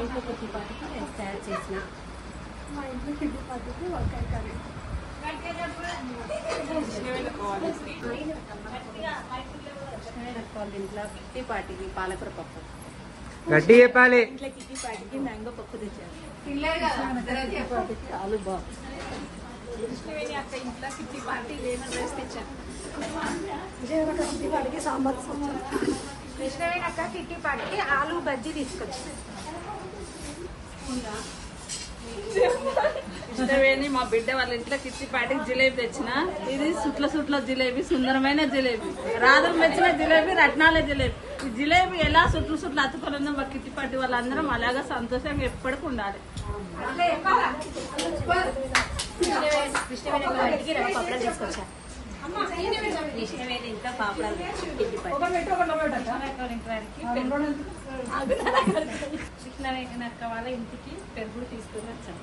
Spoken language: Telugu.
ఇంట్లో కిట్టి పార్టీకి నేను తయారు చేసిన మా ఇంట్లో కిట్టి పార్టీకి వంకాయ కర్రీ. ఇంట్లో కిట్టి పార్టీకి పాలకూర పప్పు. గట్టి చెప్పాలి. ఇంట్లో కిట్టి పార్టీకి మ్యాంగో పప్పు తెచ్చాను. ఆలు బాక్స్. కృష్ణవేణి అక్క ఇంట్లో కిట్టి పార్టీ లెమన్ రైస్ తెచ్చాను. విజయనగరం కిట్టి పార్టీకి సాంబార్ తెచ్చాను. కృష్ణవేణి అక్క కిట్టి పార్టీకి ఆలు బజ్జీ తీసుకొచ్చాను. కృష్ణవేణి మా బిడ్డ వాళ్ళ ఇంట్లో కిట్టి పాటికి జిలేబీ తెచ్చిన. ఇది సుట్ల జిలేబీ, సుందరమైన జిలేబీ, రాధలు మెచ్చిన జిలేబీ, రత్నాల జిలేబీ. ఈ జిలేబీ ఎలా సుట్లు అతుకున్నదో మా కిట్టి పాటి వాళ్ళందరం అలాగా సంతోషంగా ఎప్పటికి ఉండాలి. కృష్ణవేణి ఇంటికి రవ్వ పాపడాలు తీసుకొచ్చాను. కృష్ణవేణి ఇంట్లో పాపడాలు కిట్టి పార్టీ. కృష్ణవేణి అక్క వాళ్ళ ఇంటికి పెరుగు తీసుకుని వచ్చాను.